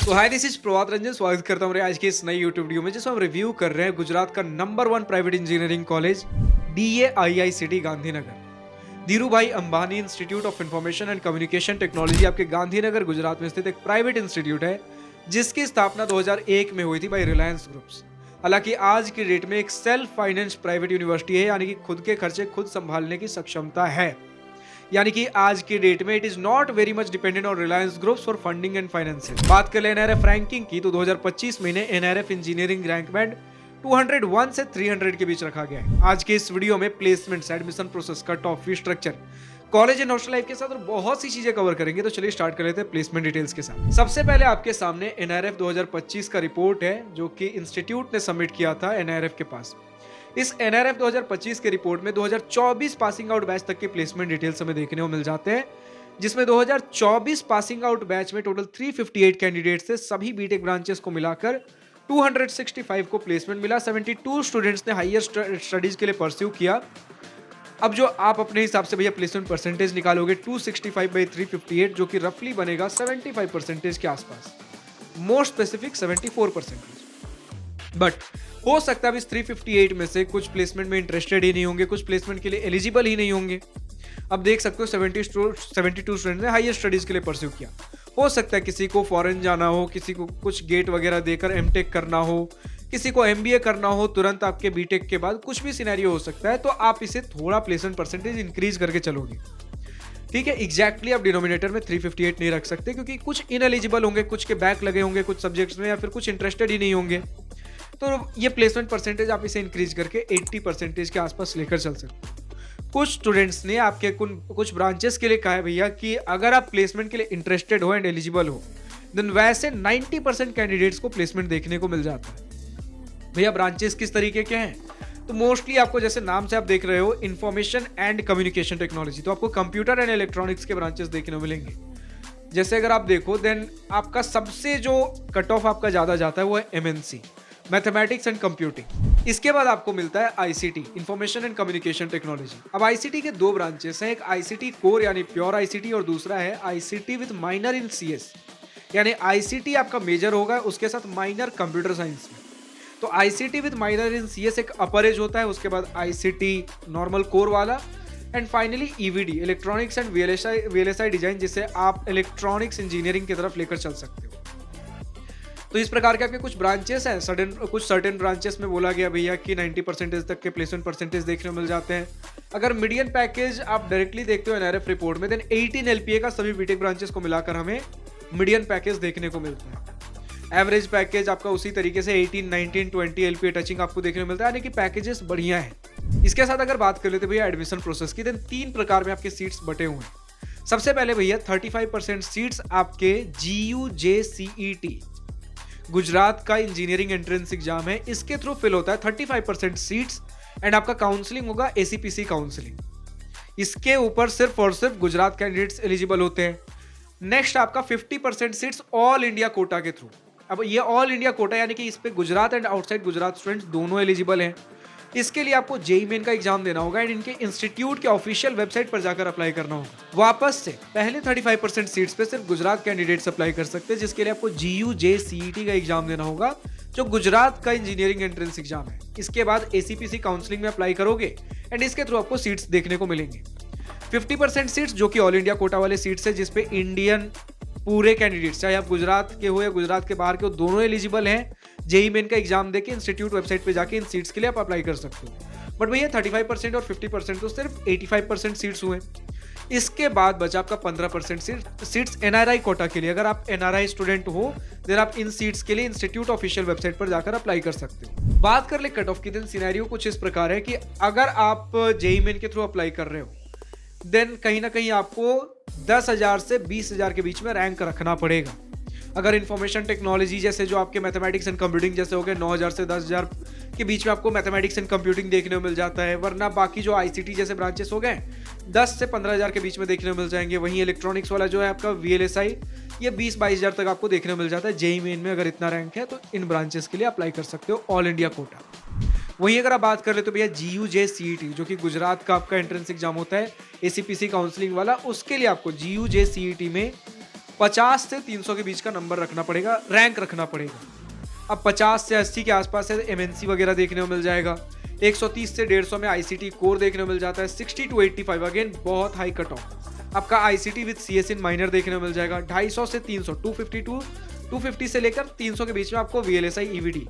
तो हाय, this is Prabhat Ranjan. स्वागत करता हूँ मेरे आज के इस नई यूट्यूब वीडियो में, जिसमें हम रिव्यू कर रहे हैं गुजरात का number 1 private engineering college DAIICT Gandhinagar. Dhirubhai Ambani institute of information and communication technology आपके गांधीनगर गुजरात में स्थित एक प्राइवेट इंस्टीट्यूट है, जिसकी स्थापना 2001 में हुई थी बाई रिलायंस ग्रुप्स। हालांकि आज की डेट में एक सेल्फ फाइनेंस प्राइवेट यूनिवर्सिटी है, यानी कि खुद के खर्चे खुद संभालने की सक्षमता है। यानी कि आज की डेट में it is not very much dependent on Reliance groups for funding and financing. बात कर ले एनआरएफ रैंकिंग की, तो 2025 में इन्हें एनआरएफ इंजीनियरिंग रैंक बैंड 201 से 300 के बीच रखा गया है। आज के इस वीडियो में placements, admission process, cut off, fee structure, college and hostel life के साथ और बहुत सी चीजें कवर करेंगे। तो चलिए स्टार्ट कर लेते हैं प्लेसमेंट डिटेल्स के साथ। सबसे पहले आपके सामने एनआरएफ 2025 का रिपोर्ट है, जो कि इंस्टीट्यूट ने सबमिट किया था एनआरएफ के पास। इस एनआरएफ 2025 के रिपोर्ट में 2024 पासिंग आउट बैच तक के प्लेसमेंट डिटेल्स हमें देखने को मिल जाते हैं, जिसमें 2024 पासिंग आउट बैच में टोटल 358 कैंडिडेट्स थे। सभी बीटेक ब्रांचेस को मिलाकर 265 को प्लेसमेंट मिला। 72 स्टूडेंट्स ने हायर स्टडीज के लिए परस्यू किया। अब जो आप अपने हिसाब से भैया प्लेसमेंट परसेंटेज निकालोगे 265 बाई 358, जो कि रफली बनेगा 75% के आसपास, मोर स्पेसिफिक 74%। बट हो सकता है इस 358 में से कुछ प्लेसमेंट में इंटरेस्टेड ही नहीं होंगे, कुछ प्लेसमेंट के लिए एलिजिबल ही नहीं होंगे। अब देख सकते हो 72 स्टूडेंट ने हायर स्टडीज के लिए परस्यू किया। हो सकता है किसी को फॉरेन जाना हो, किसी को कुछ गेट वगैरह देकर एमटेक करना हो, किसी को एमबीए करना हो तुरंत आपके बीटेक के बाद, कुछ भी सिनेरियो हो सकता है। तो आप इसे थोड़ा प्लेसमेंट परसेंटेज इंक्रीज करके चलोगे, ठीक है। एग्जैक्टली आप डिनोमिनेटर में 358 नहीं रख सकते, क्योंकि कुछ इनएलिजिबल होंगे, कुछ के बैक लगे होंगे कुछ सब्जेक्ट्स में, या फिर कुछ इंटरेस्टेड ही नहीं होंगे। तो ये प्लेसमेंट परसेंटेज आप इसे इंक्रीज करके 80% के आसपास लेकर चल सकते हो। कुछ स्टूडेंट्स ने आपके कुछ ब्रांचेस के लिए कहा है भैया कि अगर आप प्लेसमेंट के लिए इंटरेस्टेड हो एंड एलिजिबल हो, देन वैसे 90% कैंडिडेट्स को प्लेसमेंट देखने को मिल जाता है। भैया ब्रांचेस किस तरीके के हैं, तो मोस्टली आपको जैसे नाम से आप देख रहे हो इंफॉर्मेशन एंड कम्युनिकेशन टेक्नोलॉजी, तो आपको कंप्यूटर एंड इलेक्ट्रॉनिक्स के ब्रांचेस देखने को मिलेंगे। जैसे अगर आप देखो, देन आपका सबसे जो कट ऑफ आपका ज्यादा जाता है वो है MNC, मैथमेटिक्स एंड कंप्यूटिंग। इसके बाद आपको मिलता है ICT, information and communication technology. अब ICT के दो ब्रांचेस हैं, एक ICT कोर यानी प्योर ICT, और दूसरा है ICT with minor in CS, यानी ICT आपका मेजर होगा, उसके साथ माइनर कंप्यूटर साइंस में। तो ICT with minor in CS एक अपर एज होता है, उसके बाद ICT नॉर्मल कोर वाला, and finally EVD, electronics and VLSI design, जिसे आप इलेक्ट्रॉनिक्स इंजीनियरिंग की तरफ लेकर चल सकते हो। तो इस प्रकार के आपके कुछ ब्रांचेस हैं। कुछ सर्टेन ब्रांचेस में बोला गया भैया कि 90% तक के प्लेसमेंट परसेंटेज देखने को मिल जाते हैं। अगर मीडियन पैकेज आप डायरेक्टली देखते हो एनआरएफ रिपोर्ट में, देन 18 LPA का सभी बीटेक ब्रांचेस को मिलाकर हमें मीडियन पैकेज देखने को मिलता है। एवरेज पैकेज आपका उसी तरीके से 18, 19, 20 LPA टचिंग आपको देखने को मिलता है, यानी कि पैकेजेस बढ़िया है। इसके साथ अगर बात कर लेते भैया एडमिशन प्रोसेस की, देन 3 प्रकार में आपके सीट्स बटे हुए हैं। सबसे पहले भैया 35% सीट्स आपके GUJCET, गुजरात का इंजीनियरिंग एंट्रेंस एग्जाम है, इसके थ्रू फिल होता है 35% सीट्स, एंड आपका काउंसलिंग होगा ACPC काउंसलिंग। इसके ऊपर सिर्फ और सिर्फ गुजरात कैंडिडेट्स एलिजिबल होते हैं। नेक्स्ट आपका 50% सीट्स ऑल इंडिया कोटा के थ्रू। अब ये ऑल इंडिया कोटा यानी कि इस पे Gujarat and outside Gujarat students दोनों एलिजिबल हैं। इसके लिए आपको JEE मेन का एग्जाम देना होगा, एंड इनके इंस्टीट्यूट के ऑफिशियल वेबसाइट पर जाकर अप्लाई करना होगा। वापस से पहले 35% सीट्स पे सिर्फ गुजरात कैंडिडेट्स अप्लाई कर सकते हैं, जिसके लिए आपको GUJCET का एग्जाम देना होगा, जो गुजरात का इंजीनियरिंग एंट्रेंस एग्जाम है। इसके बाद ACPC काउंसलिंग में अप्लाई करोगे, एंड इसके थ्रू आपको सीट्स देखने को मिलेंगे। 50% सीट्स जो कि ऑल इंडिया कोटा वाले सीट्स है, जिसपे इंडियन पूरे कैंडिडेट्स, चाहे आप गुजरात के हो या गुजरात के बाहर के हो, दोनों एलिजिबल हैं। JEE मेन का एग्जाम देके इंस्टीट्यूट वेबसाइट पे जाके इन सीट्स के लिए आप अप्लाई कर सकते हो। बट भैया 35% और 50% तो सिर्फ 85% सीट्स हुए। इसके बाद बचा आपका 15% सीट्स NRI कोटा के लिए। अगर आप NRI स्टूडेंट हो, देन आप इन सीट्स के लिए इंस्टीट्यूट ऑफिशियल वेबसाइट पर जाकर अप्लाई कर सकते हो। बात कर ले कट ऑफ की, देन सिनेरियो कुछ इस प्रकार है कि अगर आप JEE मेन के थ्रू अप्लाई कर रहे हो, देन कहीं ना कहीं आपको 10,000 से 20,000 के बीच में रैंक रखना पड़ेगा। अगर इंफॉर्मेशन टेक्नोलॉजी जैसे जो आपके मैथमेटिक्स एंड कंप्यूटिंग जैसे हो गए, 9,000 से 10,000 के बीच में आपको मैथमेटिक्स एंड कंप्यूटिंग देखने को मिल जाता है। वरना बाकी जो ICT जैसे ब्रांचेस हो गए 10 से 15,000 के बीच में देखने को मिल जाएंगे। वहीं इलेक्ट्रॉनिक्स वाला जो है आपका VLSI, ये 20-22,000 तक आपको देखने को मिल जाता है। JEE मेन में अगर इतना रैंक है तो इन ब्रांचेस के लिए अप्लाई कर सकते हो ऑल इंडिया कोटा। वहीं अगर आप बात कर ले तो भैया GUJCET, जो कि गुजरात का आपका एंट्रेंस एग्जाम होता है ACPC काउंसलिंग वाला, उसके लिए आपको GUJCET में 50 से 300 के बीच का नंबर रखना पड़ेगा, रैंक रखना पड़ेगा। अब 50 से 80 के आसपास है एमएनसी वगैरह देखने को मिल जाएगा। 130 से 150 में आईसीटी कोर देखने को मिल जाता है। 60 टू 85 अगेन बहुत हाई कट ऑफ आपका ICT with CS in minor देखने को मिल जाएगा। 250 से 300, 250 से लेकर 300 के बीच में आपको वीएलएसआई ईवीडी,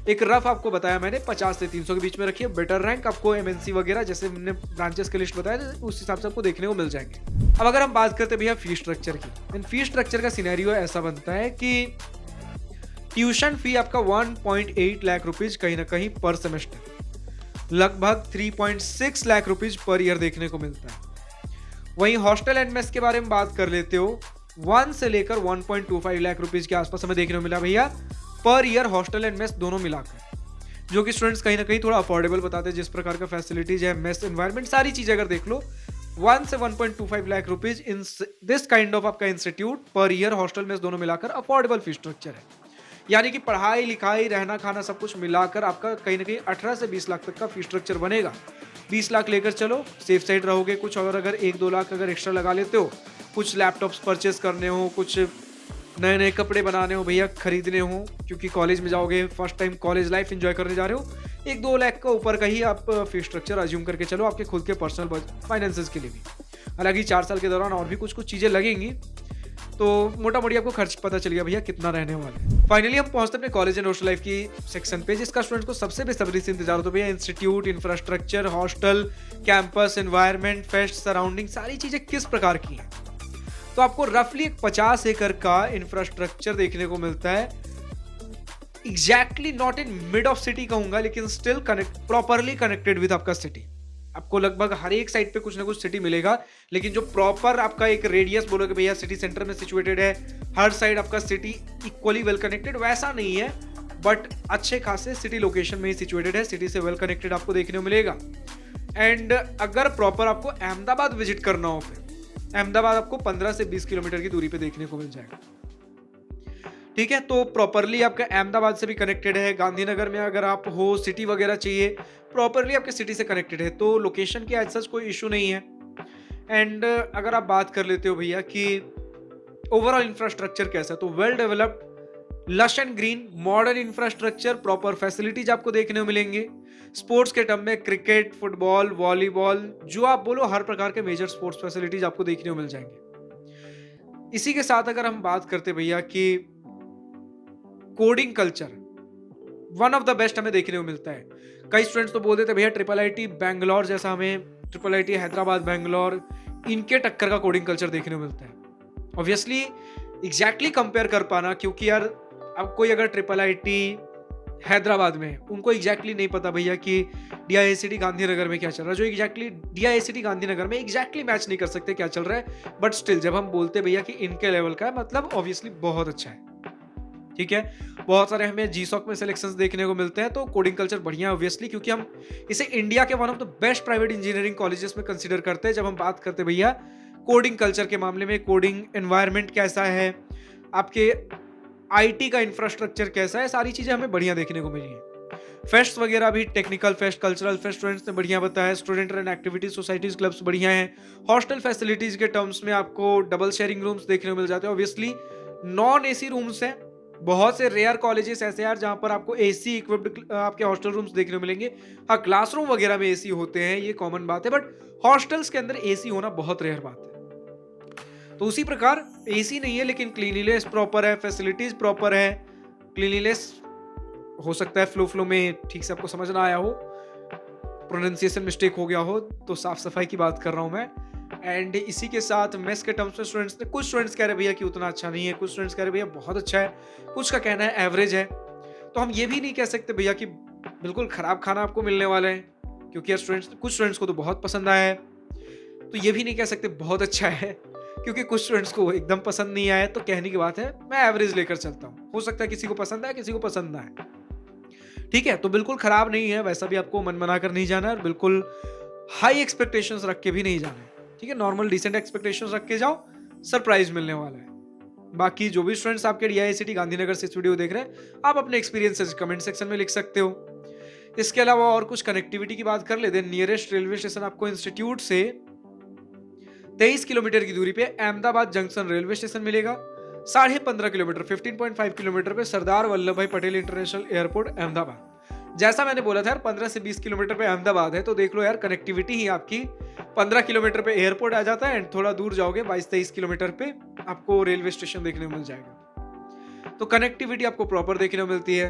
एक रफ आपको बताया मैंने 50 से 300 के बीच में रखिए। बेटर रैंक आपको एमएनसी वगैरह जैसे मैंने ब्रांचेस की लिस्ट बताया उस हिसाब से आपको देखने को मिल जाएंगे। अब अगर हम बात करते हैं भैया फी स्ट्रक्चर की, फी स्ट्रक्चर का सिनेरियो ऐसा बनता है कि ट्यूशन फी आपका 1.8 लाख रुपीज कहीं ना कहीं पर सेमेस्टर, लगभग 3.6 लाख रुपीज पर ईयर देखने को मिलता है। वहीं हॉस्टल एंड मेस के बारे में बात कर लेते हो, 1 से लेकर 1.25 लाख रुपीज के आसपास हमें देखने को मिला भैया पर ईयर हॉस्टल एंड मेस दोनों मिलाकर, जो कि स्टूडेंट्स कहीं ना कहीं थोड़ा अफोर्डेबल बताते हैं। जिस प्रकार का फैसिलिटीज है, मेस एनवायरनमेंट, सारी चीजें अगर देख लो, 1 से 1.25 lakh rupees in this kind of आपका institute per year hostel mess दोनों मिलाकर अफोर्डेबल फी स्ट्रक्चर है। यानी कि पढ़ाई लिखाई रहना खाना सब कुछ मिलाकर आपका कहीं ना कहीं 18 से 20 लाख तक का फी स्ट्रक्चर बनेगा। 20 लाख लेकर चलो, सेफ साइड रहोगे। कुछ और अगर 1-2 लाख अगर एक्स्ट्रा लगा लेते हो, कुछ लैपटॉप्स परचेस करने हो, कुछ नए नए कपड़े बनाने हो भैया, खरीदने हो, क्योंकि कॉलेज में जाओगे, first time college life enjoy करने जा रहे हो, 1-2 लाख का ऊपर का ही आप फी स्ट्रक्चर अज्यूम करके चलो आपके खुद के पर्सनल फाइनेंसेस के लिए भी। हालांकि 4 साल के दौरान और भी कुछ कुछ चीज़ें लगेंगी, तो मोटा मोटी आपको खर्च पता चल गया भैया कितना रहने वाला है। फाइनली हम पहुंचते अपने कॉलेज एंड हॉस्टल लाइफ की सेक्शन पे, जिसका स्टूडेंट्स को सबसे बेसब्री से इंतजार होता है भैया। Institute, infrastructure, hostel, campus, environment, fest, surrounding, सारी चीजें किस प्रकार की हैं। तो आपको रफली एक 50 एकड़ का इंफ्रास्ट्रक्चर देखने को मिलता है। Exactly not in mid of city कहूंगा, लेकिन स्टिल प्रॉपरली कनेक्टेड विद आपका सिटी। आपको लगभग हर एक साइड पे कुछ ना कुछ सिटी मिलेगा, लेकिन जो प्रॉपर आपका एक रेडियस बोलोगे भैया सिटी सेंटर में सिचुएटेड है, हर साइड आपका सिटी इक्वली वेल कनेक्टेड, वैसा नहीं है, बट अच्छे खासे सिटी लोकेशन में ही सिचुएटेड है, सिटी से वेल कनेक्टेड आपको देखने को मिलेगा। एंड अगर प्रॉपर आपको अहमदाबाद विजिट करना हो, फिर अहमदाबाद आपको 15 से 20 किलोमीटर की दूरी पे देखने को मिल जाएगा। ठीक है, तो प्रॉपरली आपका अहमदाबाद से भी कनेक्टेड है। गांधीनगर में अगर आप हो, सिटी वगैरह चाहिए, प्रॉपरली आपके सिटी से कनेक्टेड है, तो लोकेशन की एज सच कोई इशू नहीं है। एंड अगर आप बात कर लेते हो भैया कि ओवरऑल इंफ्रास्ट्रक्चर कैसा है, तो well developed, lush and green, modern infrastructure, proper facilities आपको देखने को मिलेंगे। स्पोर्ट्स के टर्म में क्रिकेट, फुटबॉल, वॉलीबॉल, जो आप बोलो हर प्रकार के मेजर स्पोर्ट्स फैसिलिटीज आपको देखने को मिल जाएंगे। इसी के साथ अगर हम बात करते भैया कि coding culture, one of the best हमें देखने को मिलता है। कई स्टूडेंट्स तो बोल देते भैया ट्रिपल आईटी बैंगलोर जैसा, हमें ट्रिपल आईटी हैदराबाद, बैंगलोर, इनके टक्कर का कोडिंग कल्चर देखने को मिलता है। ऑब्वियसली एग्जैक्टली कंपेयर कर पाना, क्योंकि यार अब कोई अगर ट्रिपल आईटी हैदराबाद में, उनको एग्जैक्टली नहीं पता भैया कि डीआईआईसीटी गांधीनगर में क्या चल रहा है, जो एग्जैक्टली डीआईआईसीटी गांधीनगर में एग्जैक्टली मैच नहीं कर सकते क्या चल रहा है। बट स्टिल जब हम बोलते भैया कि इनके लेवल का है, मतलब ऑब्वियसली बहुत अच्छा है। ठीक है, बहुत सारे हमें जीसॉक में सिलेक्शंस देखने को मिलते हैं, तो कोडिंग कल्चर बढ़िया है ऑब्वियसली, क्योंकि हम इसे इंडिया के one of the best private engineering colleges में कंसीडर करते हैं। जब हम बात करते हैं भैया कोडिंग कल्चर के मामले में, कोडिंग एनवायरनमेंट कैसा है, आपके आईटी का इंफ्रास्ट्रक्चर कैसा है, सारी चीजें हमें बढ़िया देखने को मिली है। फेस्ट वगैरह भी, technical fest, cultural fest students ने बढ़िया बताया। Student run activities, societies, clubs बढ़िया हैं। हॉस्टल फैसिलिटीज के टर्म्स में आपको डबल शेयरिंग रूम्स देखने को मिल जाते हैं। ऑब्वियसली नॉन एसी रूम्स हैं, बहुत से रेयर कॉलेजेस ऐसे यार जहां पर आपको एसी इक्विप्ड आपके हॉस्टल रूम्स देखने को मिलेंगे। हाँ, क्लासरूम वगैरह में एसी होते हैं, ये कॉमन बात है, बट हॉस्टल्स के अंदर एसी होना बहुत रेयर बात है। तो उसी प्रकार एसी नहीं है, लेकिन क्लीनिनेस प्रॉपर है, फैसिलिटीज प्रॉपर है। क्लीनिनेस हो सकता है फ्लो में ठीक से आपको समझ ना आया हो, प्रोनाउंसिएशन मिस्टेक हो गया हो, तो साफ सफाई की बात कर रहा हूं मैं। एंड इसी के साथ मेस के टर्म्स में स्टूडेंट्स ने, कुछ स्टूडेंट्स कह रहे भैया कि उतना अच्छा नहीं है, कुछ स्टूडेंट्स कह रहे भैया बहुत अच्छा है, कुछ का कहना है एवरेज है। तो हम ये भी नहीं कह सकते भैया कि बिल्कुल खराब खाना आपको मिलने वाला है, क्योंकि कुछ स्टूडेंट्स को तो बहुत पसंद आया है। तो ये भी नहीं कह सकते बहुत अच्छा है, क्योंकि कुछ स्टूडेंट्स को एकदम पसंद नहीं आया। तो कहने की बात है, मैं एवरेज लेकर चलता हूँ। हो सकता है किसी को पसंद आए, किसी को पसंद ना आए। ठीक है, तो बिल्कुल खराब नहीं है, वैसा भी आपको मन बना कर नहीं जाना है, बिल्कुल हाई एक्सपेक्टेशंस रख के भी नहीं जाना है। ठीक है, नॉर्मल डिसेंट एक्सपेक्टेशंस रख के जाओ, सरप्राइज मिलने वाला है। बाकी जो भी स्टूडेंट्स आपके डीआईआईसीटी गांधीनगर से इस वीडियो देख रहे हैं, आप अपने एक्सपीरियंसेस कमेंट सेक्शन में लिख सकते हो। इसके अलावा और कुछ कनेक्टिविटी की बात कर लेते हैं। नियरेस्ट रेलवे स्टेशन आपको इंस्टीट्यूट से 23 किलोमीटर की दूरी पे अहमदाबाद जंक्शन रेलवे स्टेशन मिलेगा। 15.5 किलोमीटर 15.5 किलोमीटर पे सरदार वल्लभ भाई पटेल इंटरनेशनल एयरपोर्ट अहमदाबाद। जैसा मैंने बोला था यार 15 से 20 किलोमीटर पे अहमदाबाद है, तो देख लो यार कनेक्टिविटी ही आपकी 15 किलोमीटर पे एयरपोर्ट आ जाता है एंड थोड़ा दूर जाओगे 22-23 किलोमीटर पे आपको रेलवे स्टेशन देखने को मिल जाएगा। तो कनेक्टिविटी आपको प्रॉपर देखने को मिलती है।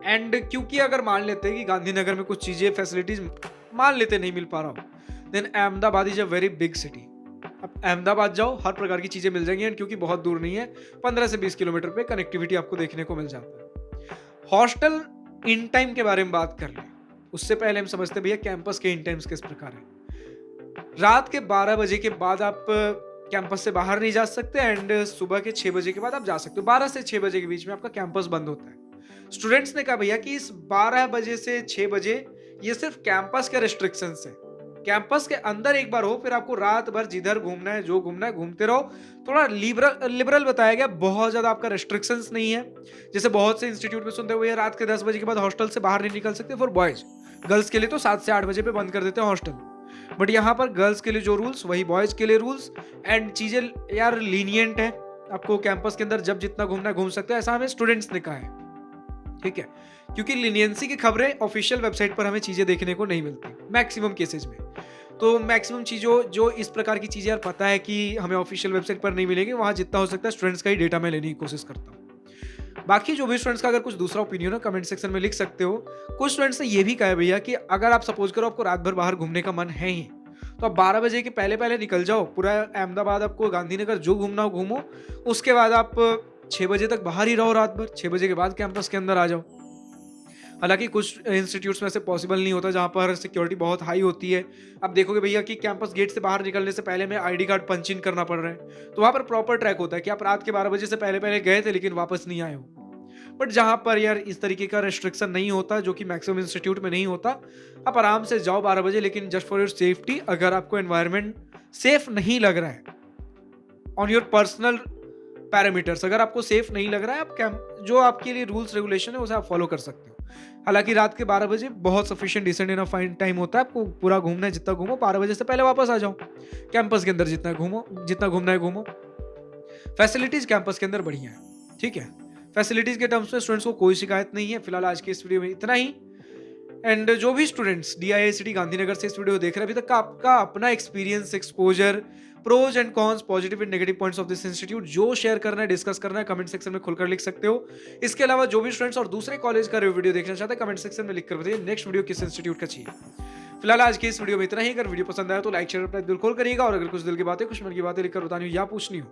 एंड क्योंकि अगर मान लेते हैं कि गांधीनगर में कुछ चीजें फैसिलिटीज मान लेते नहीं मिल पा रहा हो, then Ahmedabad is a very big city. अब अहमदाबाद जाओ, हर प्रकार की चीजें मिल जाएंगी एंड क्योंकि बहुत दूर नहीं है, 15 से 20 किलोमीटर पे कनेक्टिविटी आपको देखने को मिल जाता है। हॉस्टल इन टाइम के बारे में बात कर लें, उससे पहले हम समझते भैया कैंपस के इन टाइम्स किस प्रकार है। रात के 12 बजे के बाद आप कैंपस से बाहर नहीं जा सकते एंड सुबह के 6 बजे के बाद आप जा सकते हो। 12 से 6 बजे के बीच में आपका कैंपस बंद होता है। स्टूडेंट्स ने कहा भैया कि इस 12 बजे से 6 बजे ये सिर्फ कैंपस के रिस्ट्रिक्शंस है। कैंपस के अंदर एक बार हो, फिर आपको रात भर जिधर घूमना है जो घूमना है घूमते रहो। थोड़ा लिबरल बताया गया, बहुत ज्यादा आपका रिस्ट्रिक्शंस नहीं है। जैसे बहुत से इंस्टीट्यूट में सुनते हुए रात के 10 बजे के बाद हॉस्टल से बाहर नहीं निकल सकते फॉर बॉयज। गर्ल्स के लिए तो 7 से 8 बजे पे बंद कर देते हैं हॉस्टल, बट यहाँ पर गर्ल्स के लिए जो रूल्स वही बॉयज के लिए रूल्स एंड चीजें यार लीनियंट है। आपको कैंपस के अंदर जब जितना घूमना है घूम सकते हैं, ऐसा हमें स्टूडेंट्स ने कहा है। ठीक है, क्योंकि लीनियंसी की खबरें ऑफिशियल वेबसाइट पर हमें चीजें देखने को नहीं मिलती मैक्सिमम केसेस में। तो मैक्सिमम चीजों जो इस प्रकार की चीजें यार पता है कि हमें ऑफिशियल वेबसाइट पर नहीं मिलेगी, वहां जितना हो सकता है स्टूडेंट्स का ही डेटा मैं लेने की कोशिश करता हूँ। बाकी जो भी स्टूडेंट्स का अगर कुछ दूसरा ओपिनियन हो कमेंट सेक्शन में लिख सकते हो। कुछ स्टूडेंट्स ने ये भी कहा है भैया कि अगर आप सपोज करो आपको रात भर बाहर घूमने का मन है ही, तो आप 12 बजे के पहले पहले निकल जाओ, पूरा अहमदाबाद आपको गांधीनगर जो घूमना हो घूमो, उसके बाद आप 6 बजे तक बाहर ही रहो रात भर, 6 बजे के बाद कैंपस के अंदर आ जाओ। हालांकि कुछ इंस्टीट्यूट्स में ऐसे पॉसिबल नहीं होता जहां पर सिक्योरिटी बहुत हाई होती है। आप देखोगे भैया कि कैंपस गेट से बाहर निकलने से पहले में आईडी कार्ड पंच इन करना पड़ रहा है, तो वहां पर प्रॉपर ट्रैक होता है कि आप रात के 12 बजे से पहले पहले गए थे लेकिन वापस नहीं आए हो। बट जहां पर यार इस तरीके का रेस्ट्रिक्शन नहीं होता, जो कि मैक्सिमम इंस्टीट्यूट में नहीं होता, आप आराम से जाओ 12 बजे, लेकिन जस्ट फॉर योर सेफ्टी, अगर आपको एनवायरनमेंट सेफ नहीं लग रहा है ऑन योर पर्सनल पैरामीटर्स, अगर आपको सेफ नहीं लग रहा है, आप जो आपके लिए रूल्स रेगुलेशन है उसे आप फॉलो कर सकते हो। हालांकि रात के 12 बजे बहुत sufficient decent enough fine time होता है, आपको पूरा घूमना है जितना घूमो, 12 बजे से पहले वापस आ जाओ। कैंपस के अंदर जितना घूमना है घूमो। फैसिलिटीज कैंपस के अंदर बढ़िया है। ठीक है, फैसिलिटीज के टर्म्स में स्टूडेंट्स को कोई शिकायत नहीं है। फिलहाल आज के इस वीडियो में इतना ही। एंड जो भी स्टूडेंट्स DIICT गांधीनगर से इस वीडियो देख रहे हैं, अभी तक का आपका अपना experience, exposure, pros and cons, positive and negative points of this institute जो शेयर करना है, डिस्कस करना है, कमेंट सेक्शन में खुलकर लिख सकते हो। इसके अलावा जो भी स्टूडेंट्स और दूसरे कॉलेज का वीडियो देखना चाहते हैं, कमेंट सेक्शन में लिखकर बताइए नेक्स्ट वीडियो किस इंस्टीट्यूट का चाहिए। फिलहाल आज के इस वीडियो में इतना ही। अगर वीडियो पसंद आया तो लाइक शेयर अपना दिल खोल करिएगा, और अगर कुछ दिल की बातें, कुछ मन की बातें लिखकर बतानी हो या पूछनी हो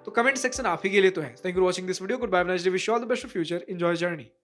तो कमेंट सेक्शन आप ही के लिए तो है। Thank you for watching this video. Good bye, nice day, wish you all the best for future, enjoy journey.